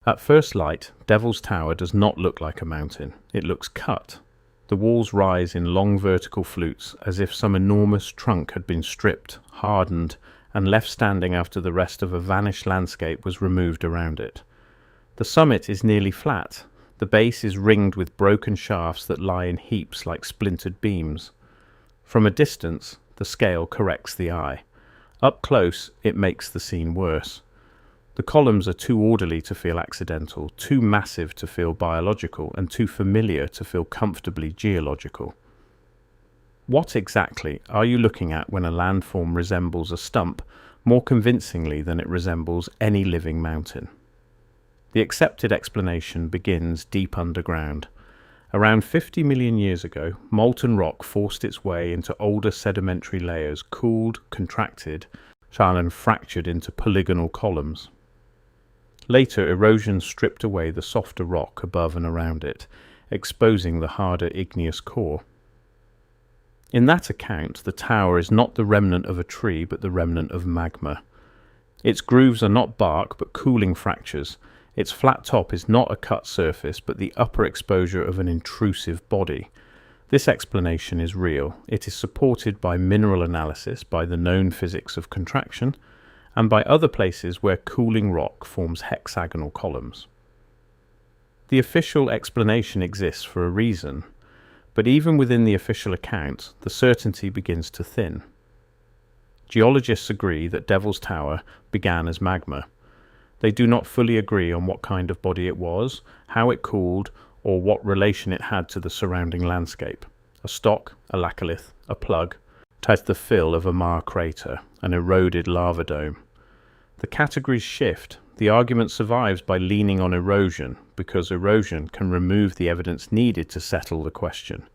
At first light, Devil's Tower does not look like a mountain. It looks cut. The walls rise in long vertical flutes, as if some enormous trunk had been stripped, hardened, and left standing after the rest of a vanished landscape was removed around it. The summit is nearly flat. The base is ringed with broken shafts that lie in heaps like splintered beams. From a distance, the scale corrects the eye. Up close, it makes the scene worse. The columns are too orderly to feel accidental, too massive to feel biological, and too familiar to feel comfortably geological. What exactly are you looking at when a landform resembles a stump more convincingly than it resembles any living mountain? The accepted explanation begins deep underground. Around 50 million years ago, molten rock forced its way into older sedimentary layers, cooled, contracted, and fractured into polygonal columns. Later, erosion stripped away the softer rock above and around it, exposing the harder igneous core. In that account, the tower is not the remnant of a tree, but the remnant of magma. Its grooves are not bark, but cooling fractures. Its flat top is not a cut surface, but the upper exposure of an intrusive body. This explanation is real. It is supported by mineral analysis, by the known physics of contraction, and by other places where cooling rock forms hexagonal columns. The official explanation exists for a reason, but even within the official account, the certainty begins to thin. Geologists agree that Devil's Tower began as magma. They do not fully agree on what kind of body it was, how it cooled, or what relation it had to the surrounding landscape. A stock, a laccolith, a plug, has the fill of a Mare crater, an eroded lava dome. The categories shift. The argument survives by leaning on erosion, because erosion can remove the evidence needed to settle the question.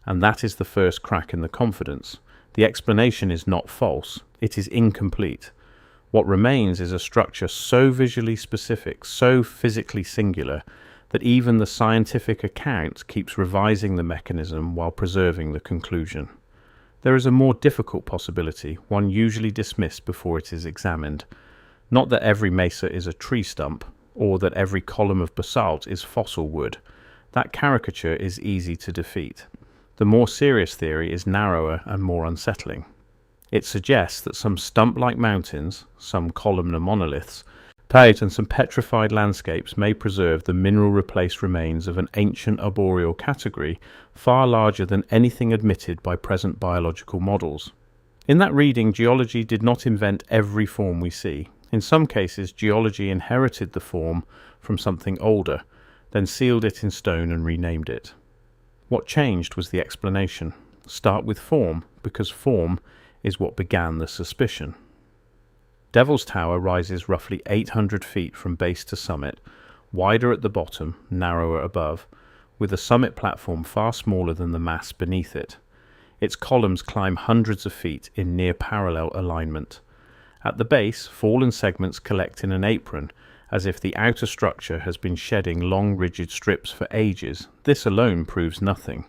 And that is the first crack in the confidence. The explanation is not false, it is incomplete. What remains is a structure so visually specific, so physically singular, that even the scientific account keeps revising the mechanism while preserving the conclusion. There is a more difficult possibility, one usually dismissed before it is examined. Not that every mesa is a tree stump, or that every column of basalt is fossil wood. That caricature is easy to defeat. The more serious theory is narrower and more unsettling. It suggests that some stump-like mountains, some columnar monoliths, and some petrified landscapes may preserve the mineral-replaced remains of an ancient arboreal category far larger than anything admitted by present biological models. In that reading, geology did not invent every form we see. In some cases, geology inherited the form from something older, then sealed it in stone and renamed it. What changed was the explanation. Start with form, because form is what began the suspicion. Devil's Tower rises roughly 800 feet from base to summit, wider at the bottom, narrower above, with the summit platform far smaller than the mass beneath it. Its columns climb hundreds of feet in near parallel alignment. At the base, fallen segments collect in an apron, as if the outer structure has been shedding long rigid strips for ages. This alone proves nothing.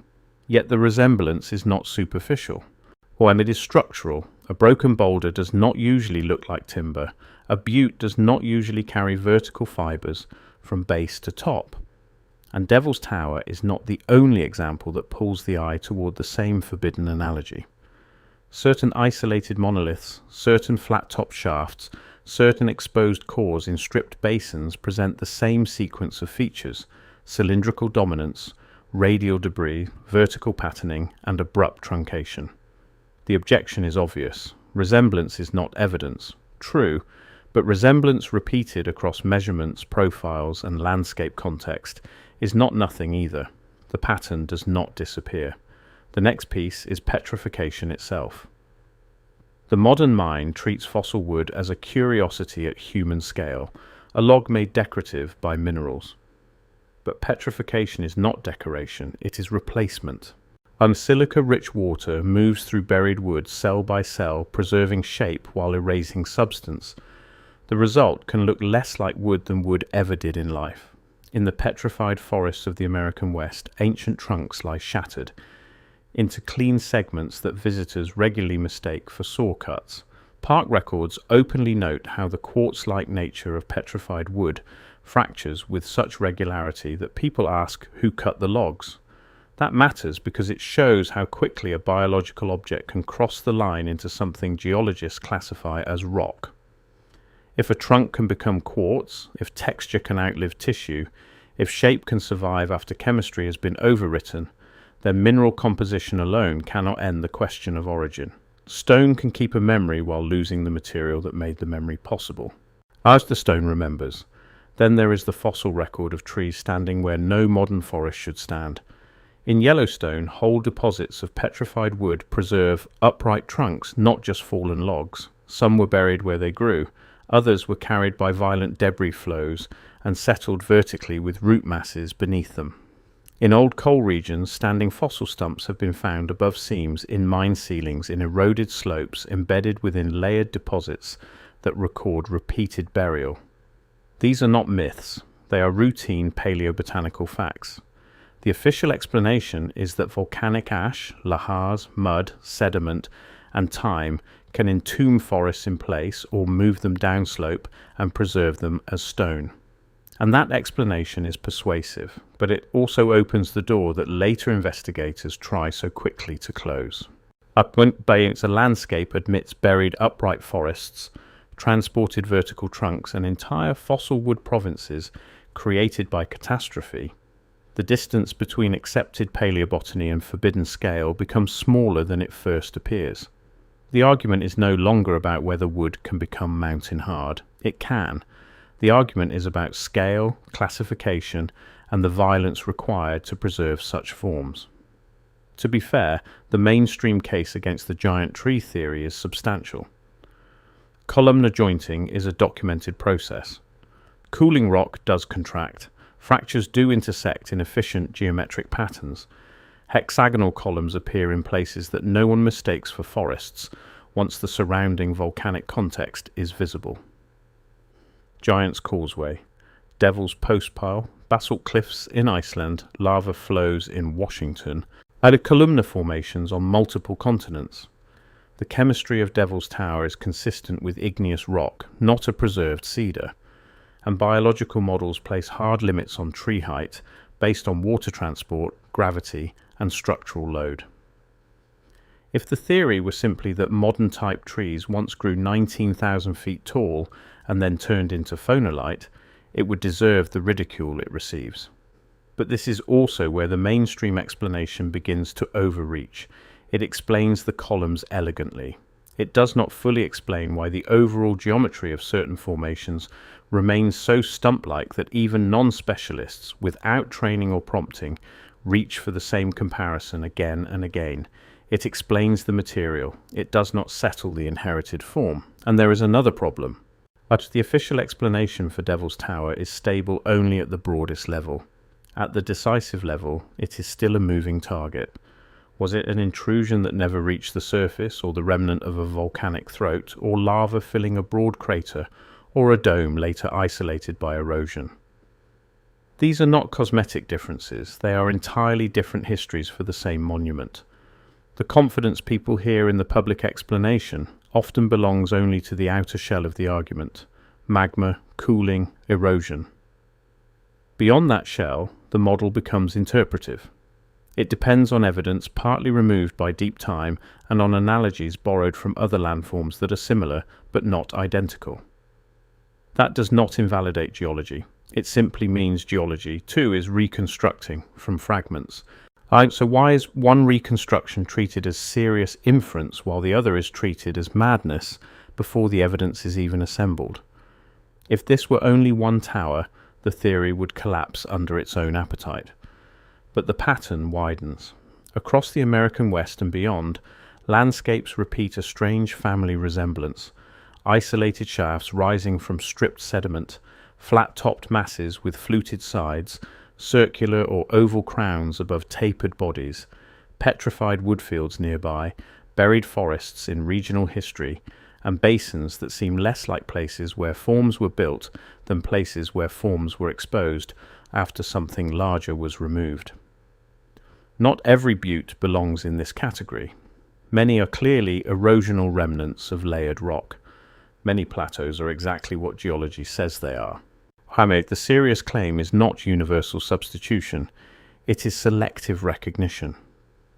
Yet the resemblance is not superficial. When it is structural, a broken boulder does not usually look like timber. A butte does not usually carry vertical fibers from base to top. And Devil's Tower is not the only example that pulls the eye toward the same forbidden analogy. Certain isolated monoliths, certain flat-top shafts, certain exposed cores in stripped basins present the same sequence of features: cylindrical dominance, radial debris, vertical patterning, and abrupt truncation. The objection is obvious. Resemblance is not evidence. True, but resemblance repeated across measurements, profiles, and landscape context is not nothing either. The pattern does not disappear. The next piece is petrification itself. The modern mind treats fossil wood as a curiosity at human scale, a log made decorative by minerals. But petrification is not decoration, it is replacement. Unsilica-rich water moves through buried wood cell by cell, preserving shape while erasing substance. The result can look less like wood than wood ever did in life. In the petrified forests of the American West, ancient trunks lie shattered into clean segments that visitors regularly mistake for saw cuts. Park records openly note how the quartz-like nature of petrified wood fractures with such regularity that people ask who cut the logs. That matters because it shows how quickly a biological object can cross the line into something geologists classify as rock. If a trunk can become quartz, if texture can outlive tissue, if shape can survive after chemistry has been overwritten, then mineral composition alone cannot end the question of origin. Stone can keep a memory while losing the material that made the memory possible. As the stone remembers, then there is the fossil record of trees standing where no modern forest should stand. In Yellowstone, whole deposits of petrified wood preserve upright trunks, not just fallen logs. Some were buried where they grew, others were carried by violent debris flows and settled vertically with root masses beneath them. In old coal regions, standing fossil stumps have been found above seams in mine ceilings in eroded slopes embedded within layered deposits that record repeated burial. These are not myths, they are routine paleobotanical facts. The official explanation is that volcanic ash, lahars, mud, sediment, and time can entomb forests in place or move them downslope and preserve them as stone. And that explanation is persuasive, but it also opens the door that later investigators try so quickly to close. A landscape admits buried upright forests, transported vertical trunks, and entire fossil wood provinces created by catastrophe. The distance between accepted paleobotany and forbidden scale becomes smaller than it first appears. The argument is no longer about whether wood can become mountain hard. It can. The argument is about scale, classification, and the violence required to preserve such forms. To be fair, the mainstream case against the giant tree theory is substantial. Columnar jointing is a documented process. Cooling rock does contract. Fractures do intersect in efficient geometric patterns. Hexagonal columns appear in places that no one mistakes for forests once the surrounding volcanic context is visible. Giant's Causeway, Devil's Postpile, basalt cliffs in Iceland, lava flows in Washington, and columnar formations on multiple continents. The chemistry of Devil's Tower is consistent with igneous rock, not a preserved cedar, and biological models place hard limits on tree height based on water transport, gravity, and structural load. If the theory were simply that modern type trees once grew 19,000 feet tall and then turned into phonolite, it would deserve the ridicule it receives. But this is also where the mainstream explanation begins to overreach. It explains the columns elegantly. It does not fully explain why the overall geometry of certain formations remains so stump-like that even non-specialists, without training or prompting, reach for the same comparison again and again. It explains the material. It does not settle the inherited form. And there is another problem. But the official explanation for Devil's Tower is stable only at the broadest level. At the decisive level, it is still a moving target. Was it an intrusion that never reached the surface, or the remnant of a volcanic throat, or lava filling a broad crater, or a dome later isolated by erosion? These are not cosmetic differences. They are entirely different histories for the same monument. The confidence people hear in the public explanation often belongs only to the outer shell of the argument: magma, cooling, erosion. Beyond that shell, the model becomes interpretive. It depends on evidence partly removed by deep time and on analogies borrowed from other landforms that are similar but not identical. That does not invalidate geology. It simply means geology, too, is reconstructing from fragments. So why is one reconstruction treated as serious inference while the other is treated as madness before the evidence is even assembled? If this were only one tower, the theory would collapse under its own appetite. But the pattern widens. Across the American West and beyond, landscapes repeat a strange family resemblance. Isolated shafts rising from stripped sediment, flat-topped masses with fluted sides, circular or oval crowns above tapered bodies, petrified woodfields nearby, buried forests in regional history, and basins that seem less like places where forms were built than places where forms were exposed after something larger was removed. Not every butte belongs in this category. Many are clearly erosional remnants of layered rock. Many plateaus are exactly what geology says they are. However, the serious claim is not universal substitution, it is selective recognition.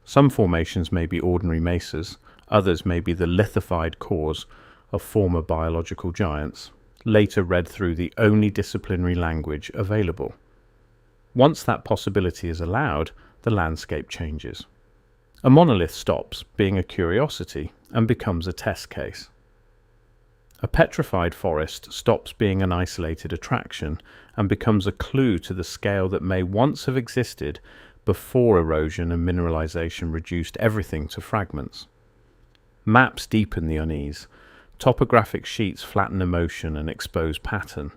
Some formations may be ordinary mesas, others may be the lithified cores of former biological giants, later read through the only disciplinary language available. Once that possibility is allowed, the landscape changes. A monolith stops being a curiosity and becomes a test case. A petrified forest stops being an isolated attraction and becomes a clue to the scale that may once have existed before erosion and mineralization reduced everything to fragments. Maps deepen the unease. Topographic sheets flatten emotion and expose pattern.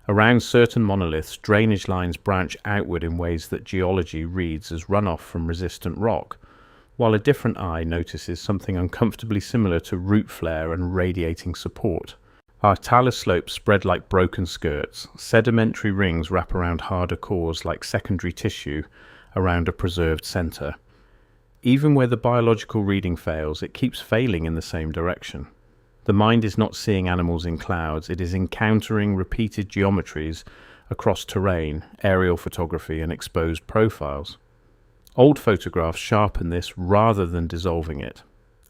Around certain monoliths, drainage lines branch outward in ways that geology reads as runoff from resistant rock, while a different eye notices something uncomfortably similar to root flare and radiating support. Our talus slopes spread like broken skirts. Sedimentary rings wrap around harder cores like secondary tissue around a preserved center. Even where the biological reading fails, it keeps failing in the same direction. The mind is not seeing animals in clouds, it is encountering repeated geometries across terrain, aerial photography, and exposed profiles. Old photographs sharpen this rather than dissolving it.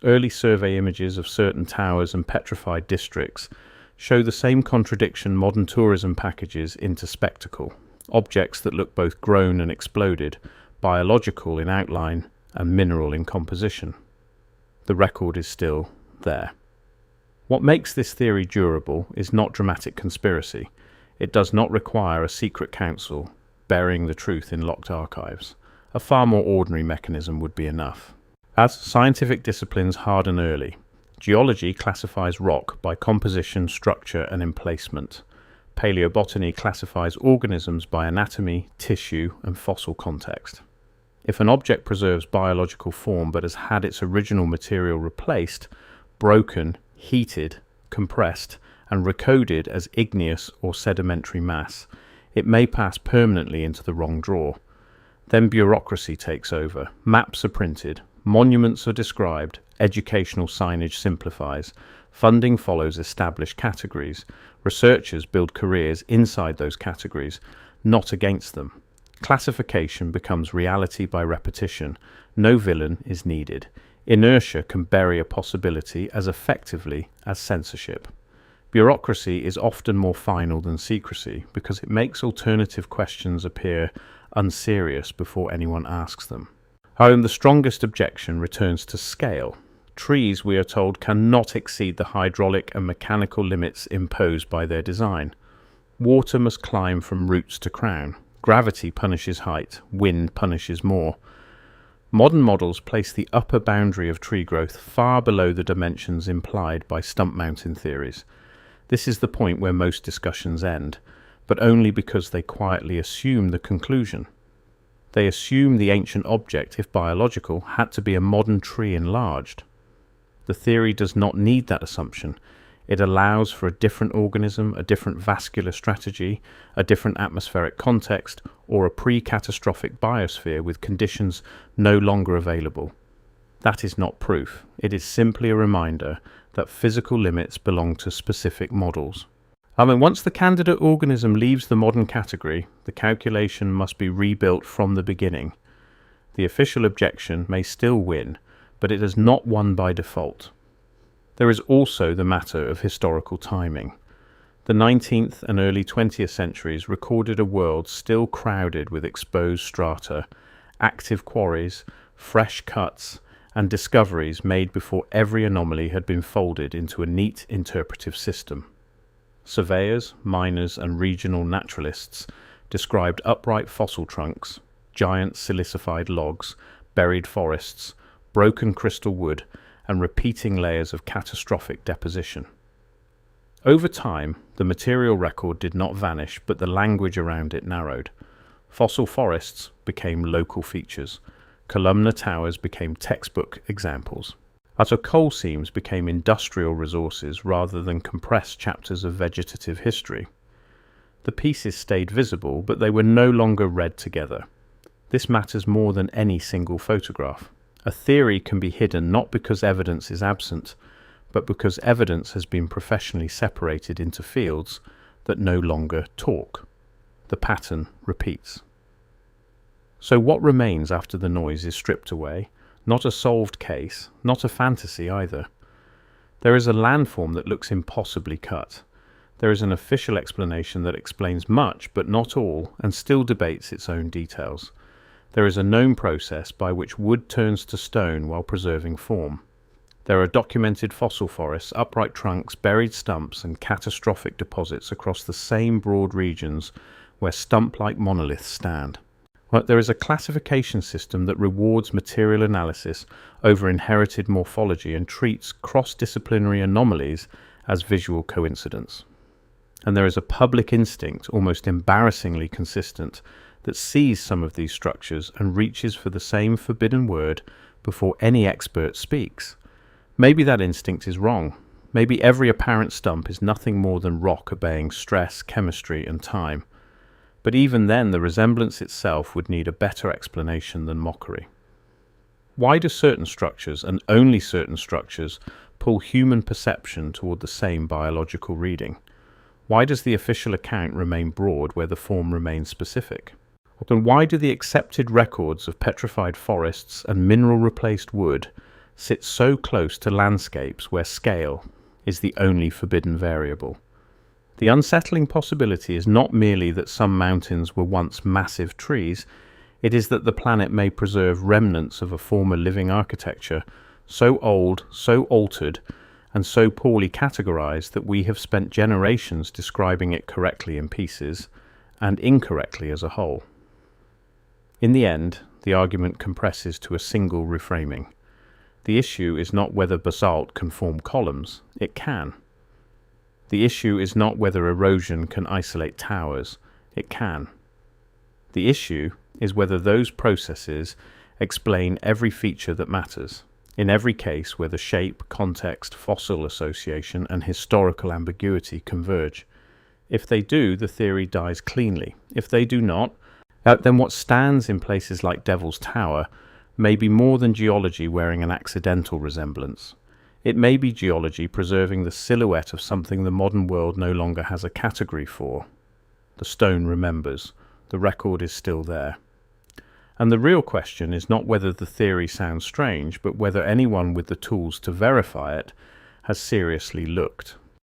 Early survey images of certain towers and petrified districts show the same contradiction modern tourism packages into spectacle. Objects that look both grown and exploded, biological in outline and mineral in composition. The record is still there. What makes this theory durable is not dramatic conspiracy. It does not require a secret council burying the truth in locked archives. A far more ordinary mechanism would be enough. As scientific disciplines harden early, geology classifies rock by composition, structure, and emplacement. Paleobotany classifies organisms by anatomy, tissue, and fossil context. If an object preserves biological form but has had its original material replaced, broken, heated, compressed, and recoded as igneous or sedimentary mass, it may pass permanently into the wrong drawer. Then bureaucracy takes over. Maps are printed, monuments are described, educational signage simplifies, funding follows established categories, researchers build careers inside those categories, not against them. Classification becomes reality by repetition. No villain is needed. Inertia can bury a possibility as effectively as censorship. Bureaucracy is often more final than secrecy because it makes alternative questions appear unserious before anyone asks them. However, the strongest objection returns to scale. Trees, we are told, cannot exceed the hydraulic and mechanical limits imposed by their design. Water must climb from roots to crown. Gravity punishes height, wind punishes more. Modern models place the upper boundary of tree growth far below the dimensions implied by stump mountain theories. This is the point where most discussions end, but only because they quietly assume the conclusion. They assume the ancient object, if biological, had to be a modern tree enlarged. The theory does not need that assumption. It allows for a different organism, a different vascular strategy, a different atmospheric context, or a pre-catastrophic biosphere with conditions no longer available. That is not proof. It is simply a reminder that physical limits belong to specific models. Once the candidate organism leaves the modern category, the calculation must be rebuilt from the beginning. The official objection may still win, but it has not won by default. There is also the matter of historical timing. The 19th and early 20th centuries recorded a world still crowded with exposed strata, active quarries, fresh cuts, and discoveries made before every anomaly had been folded into a neat interpretive system. Surveyors, miners, and regional naturalists described upright fossil trunks, giant silicified logs, buried forests, broken crystal wood, and repeating layers of catastrophic deposition. Over time, the material record did not vanish, but the language around it narrowed. Fossil forests became local features. Columnar towers became textbook examples. Coal seams became industrial resources rather than compressed chapters of vegetative history. The pieces stayed visible, but they were no longer read together. This matters more than any single photograph. A theory can be hidden not because evidence is absent, but because evidence has been professionally separated into fields that no longer talk. The pattern repeats. So what remains after the noise is stripped away? Not a solved case, not a fantasy either. There is a landform that looks impossibly cut. There is an official explanation that explains much, but not all, and still debates its own details. There is a known process by which wood turns to stone while preserving form. There are documented fossil forests, upright trunks, buried stumps, and catastrophic deposits across the same broad regions where stump-like monoliths stand. But there is a classification system that rewards material analysis over inherited morphology and treats cross-disciplinary anomalies as visual coincidence. And there is a public instinct, almost embarrassingly consistent, that sees some of these structures and reaches for the same forbidden word before any expert speaks. Maybe that instinct is wrong. Maybe every apparent stump is nothing more than rock obeying stress, chemistry, and time. But even then, the resemblance itself would need a better explanation than mockery. Why do certain structures, and only certain structures, pull human perception toward the same biological reading? Why does the official account remain broad where the form remains specific? Then why do the accepted records of petrified forests and mineral-replaced wood sit so close to landscapes where scale is the only forbidden variable? The unsettling possibility is not merely that some mountains were once massive trees, it is that the planet may preserve remnants of a former living architecture, so old, so altered, and so poorly categorized that we have spent generations describing it correctly in pieces, and incorrectly as a whole. In the end, the argument compresses to a single reframing. The issue is not whether basalt can form columns. It can. The issue is not whether erosion can isolate towers. It can. The issue is whether those processes explain every feature that matters, in every case where the shape, context, fossil association, and historical ambiguity converge. If they do, the theory dies cleanly. If they do not, then what stands in places like Devil's Tower may be more than geology wearing an accidental resemblance. It may be geology preserving the silhouette of something the modern world no longer has a category for. The stone remembers. The record is still there. And the real question is not whether the theory sounds strange, but whether anyone with the tools to verify it has seriously looked.